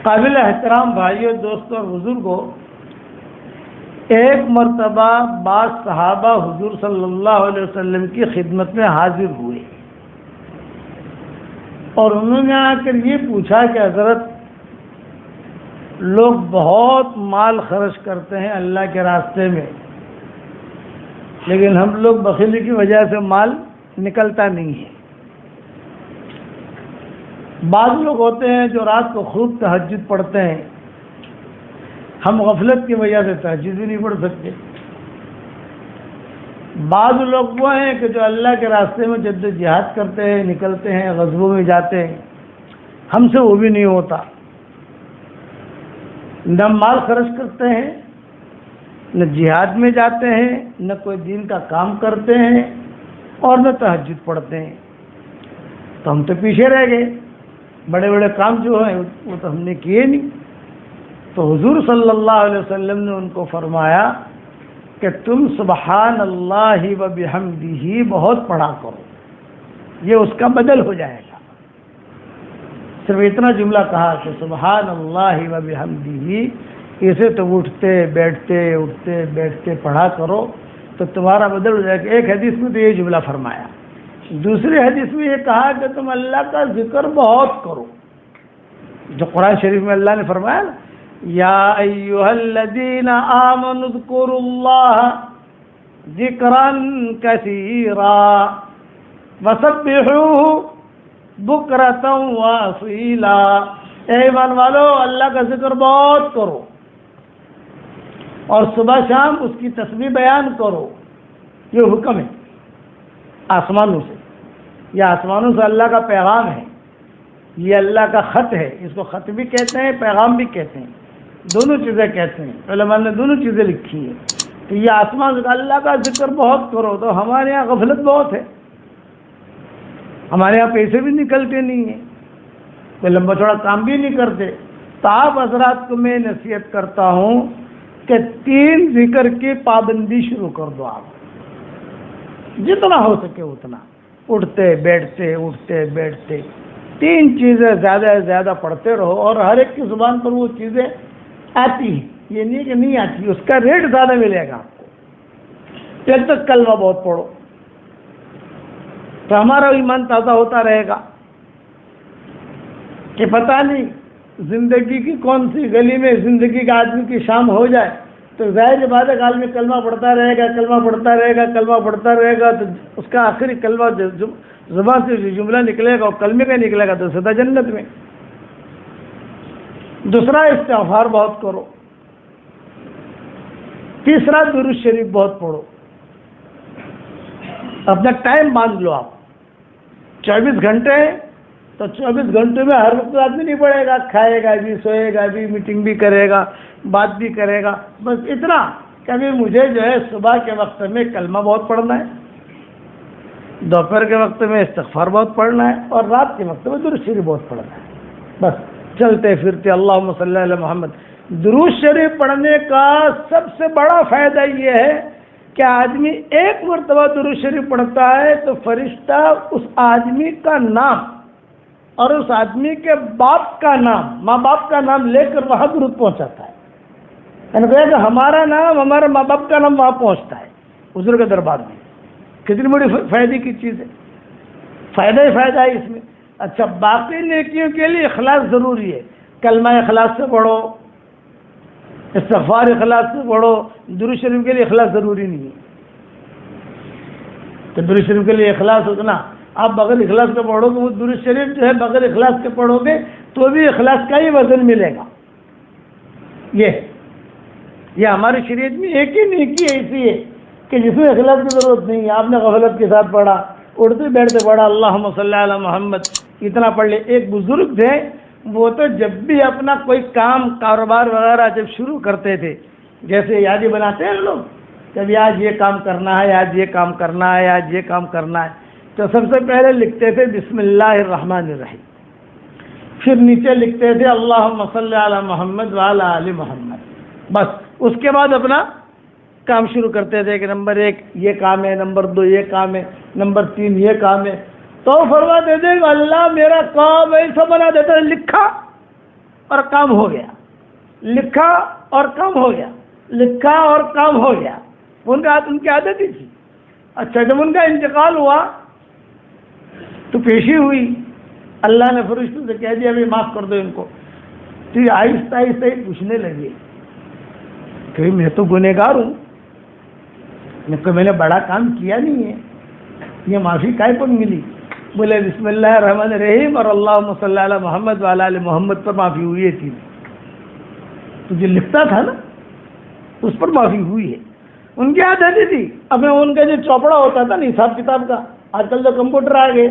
قابل احترام بھائیوں، دوستوں اور بزرگوں، ایک مرتبہ بعض صحابہ حضور صلی اللہ علیہ وسلم کی خدمت میں حاضر ہوئے اور انہوں نے آ کر یہ پوچھا کہ حضرت، لوگ بہت مال خرچ کرتے ہیں اللہ کے راستے میں، لیکن ہم لوگ بخیلی کی وجہ سے مال نکلتا نہیں ہے۔ بعض لوگ ہوتے ہیں جو رات کو خوب تہجد پڑھتے ہیں، ہم غفلت کی وجہ سے تہجد بھی نہیں پڑھ سکتے۔ بعض لوگ وہ ہیں کہ جو اللہ کے راستے میں جد و جہاد کرتے ہیں، نکلتے ہیں، غزووں میں جاتے ہیں، ہم سے وہ بھی نہیں ہوتا۔ نہ مال خرچ کرتے ہیں، نہ جہاد میں جاتے ہیں، نہ کوئی دین کا کام کرتے ہیں، اور نہ تہجد پڑھتے ہیں، تو ہم تو پیچھے رہ گئے۔ بڑے بڑے کام جو ہیں وہ تو ہم نے کیے نہیں۔ تو حضور صلی اللہ علیہ وسلم نے ان کو فرمایا کہ تم سبحان اللہ و بحمدہ بہت پڑھا کرو، یہ اس کا بدل ہو جائے گا۔ صرف اتنا جملہ کہا کہ سبحان اللہ و بحمدہ، اسے تو اٹھتے بیٹھتے پڑھا کرو تو تمہارا بدل ہو جائے گا۔ ایک حدیث میں تو یہ جملہ فرمایا، دوسری حدیث میں یہ کہا کہ تم اللہ کا ذکر بہت کرو، جو قرآن شریف میں اللہ نے فرمایا نا، یا ایھا الذین آمنوا اذکروا اللہ ذکرا کثیرا وسبحوہ بکرۃ واصیلا۔ اے ایمان والو، اللہ کا ذکر بہت کرو اور صبح شام اس کی تسبیح بیان کرو۔ یہ حکم ہے آسمانوں سے، یہ آسمانوں سے اللہ کا پیغام ہے، یہ اللہ کا خط ہے۔ اس کو خط بھی کہتے ہیں، پیغام بھی کہتے ہیں، دونوں چیزیں کہتے ہیں، علماء نے دونوں چیزیں لکھی ہیں۔ تو یہ آسمان سے اللہ کا ذکر بہت کرو، تو ہمارے یہاں غفلت بہت ہے، ہمارے یہاں پیسے بھی نکلتے نہیں ہیں، کوئی لمبا چوڑا کام بھی نہیں کرتے۔ تو آپ حضرات کو میں نصیحت کرتا ہوں کہ 3 ذکر کی پابندی شروع کر دو، آپ جتنا ہو سکے اتنا، اٹھتے بیٹھتے 3 چیزیں زیادہ سے زیادہ پڑھتے رہو، اور ہر ایک کی زبان پر وہ چیزیں آتی ہیں، یہ نہیں کہ نہیں آتی، اس کا ریٹ زیادہ ملے گا آپ کو۔ جب تک کلمہ بہت پڑھو تو ہمارا ایمان تازہ ہوتا رہے گا کہ پتہ نہیں زندگی کی کون سی گلی میں زندگی کا آدمی کی شام ہو جائے تو ظاہر بات ہے کہ آدمی کلمہ پڑھتا رہے گا تو اس کا آخری کلمہ زبان سے جو جملہ نکلے گا وہ کلمے کا نکلے گا تو سدا جنت میں۔ دوسرا، استغفار بہت کرو۔ تیسرا، درود شریف بہت پڑھو۔ اپنا ٹائم باندھ لو، آپ 24 گھنٹے تو 24 گھنٹے میں ہر وقت آدمی نہیں پڑھے گا، کھائے گا بھی، سوئے گا بھی، میٹنگ بھی کرے گا، بات بھی کرے گا، بس اتنا کہ ابھی مجھے جو ہے صبح کے وقت میں کلمہ بہت پڑھنا ہے، دوپہر کے وقت میں استغفار بہت پڑھنا ہے، اور رات کے وقت میں درود شریف بہت پڑھنا ہے۔ بس چلتے پھرتے اللہم صلی علی محمد۔ درود شریف پڑھنے کا سب سے بڑا فائدہ یہ ہے کہ آدمی ایک مرتبہ درود شریف پڑھتا ہے تو فرشتہ اس آدمی کا نام اور اس آدمی کے باپ کا نام، ماں باپ کا نام لے کر وہاں درود پہنچاتا ہے، یعنی کہ ہمارا نام، ہمارے ماں باپ کا نام وہاں پہنچتا ہے حضور کے دربار میں۔ کتنی بڑی فائدے کی چیز ہے، فائدہ ہی فائدہ ہے اس میں۔ اچھا، باقی نیکیوں کے لیے اخلاص ضروری ہے، کلمہ اخلاص سے پڑھو، استغفار اخلاص سے پڑھو، درود شریف کے لیے اخلاص ضروری نہیں ہے۔ تو درود شریف کے لیے اخلاص اتنا، آپ بغیر اخلاص کے پڑھو گے وہ درود شریف جو ہے بغیر اخلاص کے پڑھو گے تو بھی اخلاص کا ہی وزن ملے گا۔ یہ ہماری شریعت میں ایک ہی نیکی ایسی ہے کہ جس میں اخلاص کی ضرورت نہیں ہے۔ آپ نے غفلت کے ساتھ پڑھا، اٹھتے بیٹھتے پڑھا اللہم صلی علی محمد، اتنا پڑھ لے۔ ایک بزرگ تھے، وہ تو جب بھی اپنا کوئی کام کاروبار وغیرہ جب شروع کرتے تھے، جیسے یادیں بناتے ہیں لوگ، کبھی آج یہ کام کرنا ہے، آج یہ کام کرنا ہے، آج یہ کام کرنا ہے، تو سب سے پہلے لکھتے تھے بسم اللہ الرحمن الرحیم، پھر نیچے لکھتے تھے اللہم صلی علی محمد وعلی آل محمد، بس اس کے بعد اپنا کام شروع کرتے تھے کہ نمبر 1 یہ کام ہے، نمبر 2 یہ کام ہے، نمبر 3 یہ کام ہے، تو فرماتے تھے کہ اللہ میرا کام ایسا بنا دیتا ہے، لکھا اور کام ہو گیا، لکھا اور کام ہو گیا، لکھا اور کام ہو گیا. ان کی عادت ہی تھی. اچھا جب ان کا انتقال ہوا تو پیشی ہوئی، اللہ نے فرشتوں سے کہہ دیا ابھی معاف کر دو ان کو. تو یہ آہستہ آہستہ ہی پوچھنے لگے کہ میں تو گنہگار ہوں، میں نے بڑا کام کیا نہیں ہے، یہ معافی کائے پر ملی؟ بولے بسم اللہ الرحمن الرحیم اور اللہم صلی علی محمد وعلی آل محمد پر معافی ہوئی تھی. تو جو لکھتا تھا نا اس پر معافی ہوئی ہے. ان کی عادت تھی. اب ان کا جو چوپڑا ہوتا تھا نا حساب کتاب کا، آج کل تو کمپیوٹر آ گئے،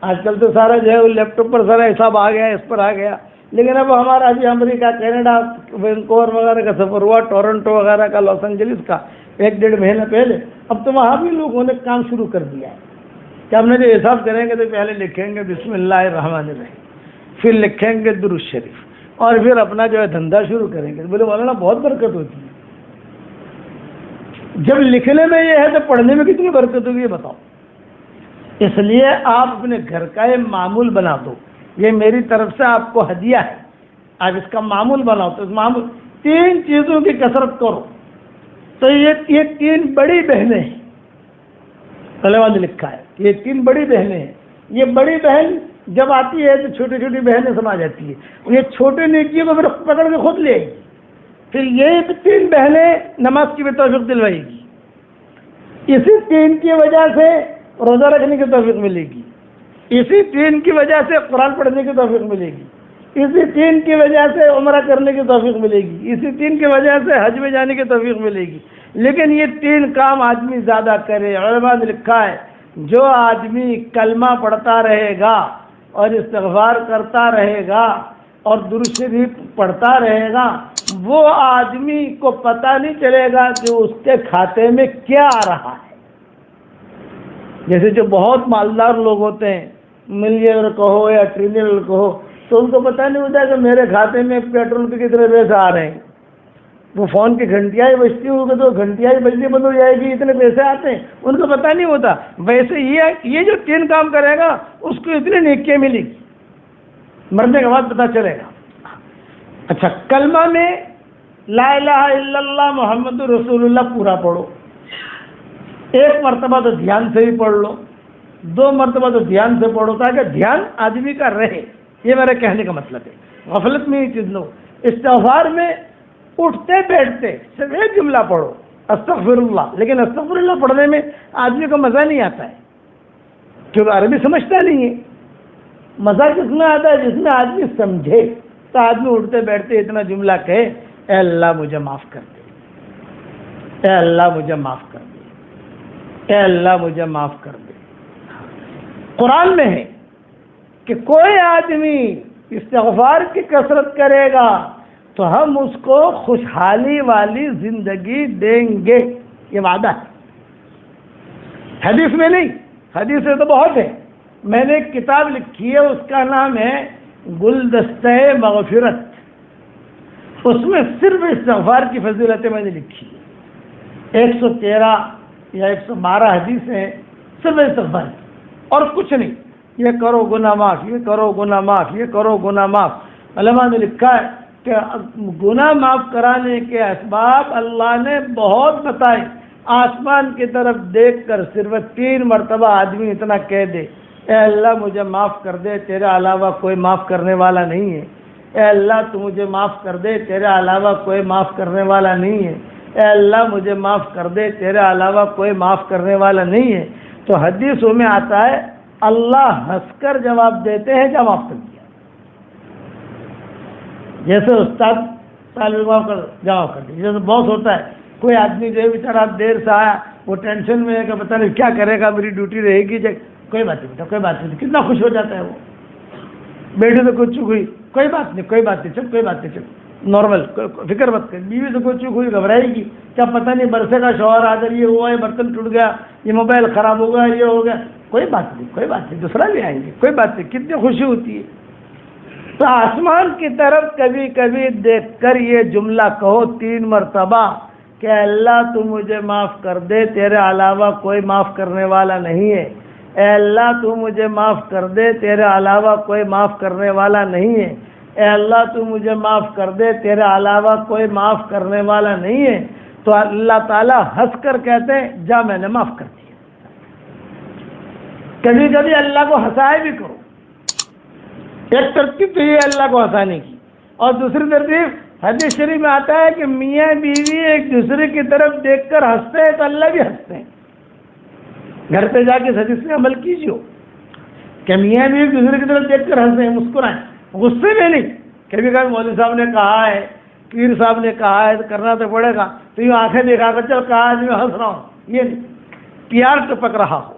آج کل تو سارا جو ہے لیپ ٹاپ پر سارا حساب آ گیا، اس پر آ گیا. لیکن اب ہمارا ابھی امریکہ، کینیڈا، وینکوور وغیرہ کا سفر ہوا، ٹورنٹو وغیرہ کا، لاس اینجلس کا 1-1.5 مہینہ پہلے. اب تو وہاں بھی لوگوں نے کام شروع کر دیا ہے کہ ہم نے جو حساب کریں گے تو پہلے لکھیں گے بسم اللہ الرحمن الرحیم، پھر لکھیں گے درود شریف، اور پھر اپنا جو ہے دھندا شروع کریں گے. بولے مولانا بہت برکت ہوتی ہے. جب لکھنے میں یہ ہے تو پڑھنے میں کتنی برکت ہوگی یہ بتاؤ. اس لیے آپ اپنے گھر کا یہ معمول بنا دو، یہ میری طرف سے آپ کو ہدیہ ہے، آپ اس کا معمول بناؤ. تو اس معمول 3 چیزوں کی کثرت کرو. تو یہ 3 بڑی بہنیں ہیں، علماء نے لکھا ہے یہ 3 بڑی بہنیں ہیں. یہ بڑی بہن جب آتی ہے تو چھوٹی چھوٹی بہنیں سما جاتی ہے، یہ چھوٹے نیکیوں کو پھر پکڑ کے خود لے آئے گی. پھر یہ 3 بہنیں نماز کی بھی توفیق دلوائے گی. اسی 3 کی وجہ سے روزہ رکھنے کی توفیق ملے گی، اسی 3 کی وجہ سے قرآن پڑھنے کی توفیق ملے گی، اسی 3 کی وجہ سے عمرہ کرنے کی توفیق ملے گی، اسی 3 کی وجہ سے حج میں جانے کی توفیق ملے گی. لیکن یہ 3 کام آدمی زیادہ کرے. علماء نے لکھا ہے جو آدمی کلمہ پڑھتا رہے گا اور استغفار کرتا رہے گا اور درود شریف پڑھتا رہے گا، وہ آدمی کو پتہ نہیں چلے گا کہ اس کے کھاتے میں کیا آ رہا ہے. جیسے جو بہت مالدار لوگ ہوتے ہیں، ملینئر کہو یا ٹریلینئر کہو، تو ان کو پتہ نہیں ہوتا کہ میرے کھاتے میں پیٹرول کے کتنے پیسے آ رہے ہیں. وہ فون کی گھنٹیاں ہی بجتی ہوگی تو گھنٹیاں ہی بجلی بند ہو جائے گی، اتنے پیسے آتے ہیں، ان کو پتہ نہیں ہوتا. ویسے یہ جو 3 کام کرے گا اس کو اتنی نیکیاں ملے گی، مرنے کے بعد پتہ چلے گا. اچھا کلمہ میں لا الہ الا اللہ محمد رسول اللہ پورا پڑھو. 1 مرتبہ تو دھیان سے ہی پڑھ لو، 2 مرتبہ تو دھیان سے پڑھو تاکہ دھیان آدمی کا رہے. یہ میرے کہنے کا مطلب ہے. غفلت میں یہ چیز لو. استغفار میں اٹھتے بیٹھتے صرف ایک جملہ پڑھو، استغفر اللہ. لیکن استغفر اللہ پڑھنے میں آدمی کو مزہ نہیں آتا ہے کیونکہ عربی سمجھتا نہیں ہے. مزہ کس میں آتا ہے؟ جس میں آدمی سمجھے. تو آدمی اٹھتے بیٹھتے اتنا جملہ کہے، اے اللہ مجھے معاف کر دے، اے اللہ مجھے معاف کر دے، اے اللہ مجھے معاف کر دے. قرآن میں ہے کہ کوئی آدمی استغفار کی کثرت کرے گا تو ہم اس کو خوشحالی والی زندگی دیں گے. یہ وعدہ ہے، حدیث میں نہیں. حدیث سے تو بہت ہے. میں نے ایک کتاب لکھی ہے، اس کا نام ہے گلدستہ مغفرت. اس میں صرف استغفار کی فضیلتیں میں نے لکھی ہے. 113 یا 112 حدیث ہیں صرف استغفار کی، اور کچھ نہیں. یہ کرو گناہ معاف، یہ کرو گناہ معاف، یہ کرو گناہ معاف. علماء نے لکھا ہے کہ گناہ معاف کرانے کے اسباب اللہ نے بہت بتائے. آسمان کی طرف دیکھ کر صرف 3 مرتبہ آدمی اتنا کہہ دے، اے اللہ مجھے معاف کر دے، تیرے علاوہ کوئی معاف کرنے والا نہیں ہے. اے اللہ تو مجھے معاف کر دے، تیرے علاوہ کوئی معاف کرنے والا نہیں ہے. اے اللہ مجھے معاف کر دے، تیرے علاوہ کوئی معاف کرنے والا نہیں ہے. تو حدیثوں میں آتا ہے اللہ ہنس کر جواب دیتے ہیں کیا معاف کر دیا. جیسے استاد طالب علم کر جواب کر دیا. جیسے باس ہوتا ہے، کوئی آدمی جو ہے بیچارہ دیر سے آیا، وہ ٹینشن میں ہے کہ پتہ نہیں کیا کرے گا، میری ڈیوٹی رہے گی. کوئی بات نہیں بیٹا، کوئی بات نہیں. کتنا خوش ہو جاتا ہے وہ. بیٹے سے کوئی چوک ہوئی، کوئی بات نہیں، کوئی بات نہیں، چل کوئی بات نہیں، چل نارمل، فکر مت کر. بیوی سے کوئی چوک ہوئی، گھبرائے گی کیا پتہ نہیں برسے کا شوہر آدر یہ ہوا ہے، برتن ٹوٹ گیا، یہ موبائل خراب ہو گیا، یہ ہو گیا. کوئی بات نہیں، کوئی بات نہیں، دوسرا لے آئیں گے، کوئی بات نہیں. کتنی خوشی ہوتی ہے. تو آسمان کی طرف کبھی کبھی دیکھ کر یہ جملہ کہو 3 مرتبہ کہ اللہ تو مجھے معاف کر دے، تیرے علاوہ کوئی معاف کرنے والا نہیں ہے. اے اللہ تو مجھے معاف کر دے، تیرے علاوہ کوئی معاف کرنے والا نہیں ہے. اے اللہ تو مجھے معاف کر دے، تیرے علاوہ کوئی معاف کرنے والا نہیں ہے، تو اللہ تعالیٰ ہنس کر کہتے ہیں جا میں نے معاف کر دیا۔ کبھی کبھی اللہ کو ہنسائے بھی کرو، ایک ترتیب تو یہ اللہ کو ہنسانے کی، اور دوسری ترتیب حدیث شریف میں آتا ہے کہ میاں بیوی ایک دوسرے کی طرف دیکھ کر ہنستے ہیں تو اللہ بھی ہنستے ہیں۔ گھر پہ جا کے اس حدیث میں عمل کیجیے کہ میاں بیوی ایک دوسرے کی طرف دیکھ کر ہنستے ہیں، مسکرائیں، غصے میں نہیں۔ کبھی کبھی مولوی صاحب نے کہا ہے، پیر صاحب نے کہا ہے تو کرنا تو پڑے گا، تو یہ آنکھیں دکھا کر چل کہا ہے میں ہنس رہا ہوں، یہ نہیں، پیار ٹپک رہا ہو۔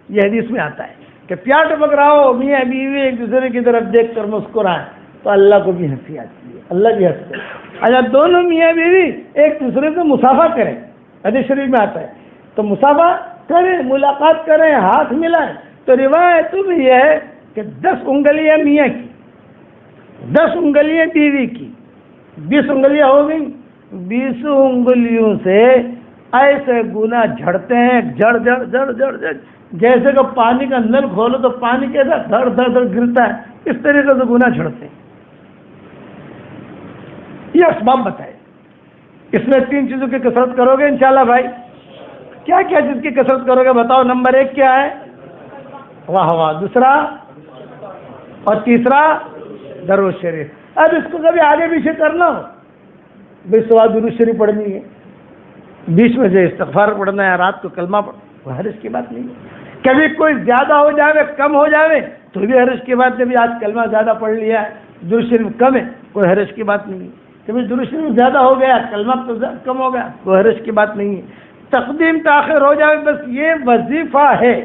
یہ حدیث میں آتا ہے کہ پیار ٹپک رہا ہو، میاں بیوی ایک دوسرے کی طرف دیکھ کر مسکرائیں تو اللہ کو بھی ہنسی آتی ہے، اللہ بھی ہنستے ہیں۔ اچھا دونوں میاں بیوی ایک دوسرے سے مصافحہ کریں، حدیث شریف میں آتا ہے، تو مصافحہ کریں، ملاقات کریں، ہاتھ ملائیں، تو روایت بھی یہ ہے کہ 10 انگلیاں میاں کی، 10 انگلیاں بیوی کی، 20 انگلیاں ہو گئی، 20 انگلیوں سے ایسے گنا جھڑتے ہیں، جڑ جڑ جڑ جڑ جڑ، جیسے کہ پانی کا نل کھولو تو پانی کیسا دھڑ دھڑ دھڑ گرتا ہے، اس طریقے سے گنا جھڑتے ہیں۔ یہ اسباب بتائے، اس میں 3 چیزوں کی کثرت کرو گے انشاءاللہ بھائی۔ کیا کیا چیز کی کثرت کرو گے بتاؤ؟ نمبر 1 کیا ہے؟ واہ واہ، دوسرا اور تیسرا درود شریف۔ اب اس کو کبھی آگے پیچھے کرنا ہو، بھائی صبح درود شریف پڑھنی ہے، بیچ میں سے استغفار پڑھنا ہے، رات کو کلمہ پڑھنا، حرج کی بات نہیں ہے۔ کبھی کوئی زیادہ ہو جاوے، کم ہو جاوے تو بھی حرج کی بات نہیں، بھی آج کلمہ زیادہ پڑھ لیا ہے، درود شریف کم ہے، کوئی حرج کی بات نہیں ہے۔ کبھی درود شریف زیادہ ہو گیا، کلمہ تو کم ہو گیا، کوئی حرج کی بات نہیں ہے۔ تقدیم تاخیر ہو جائے، بس یہ وظیفہ ہے۔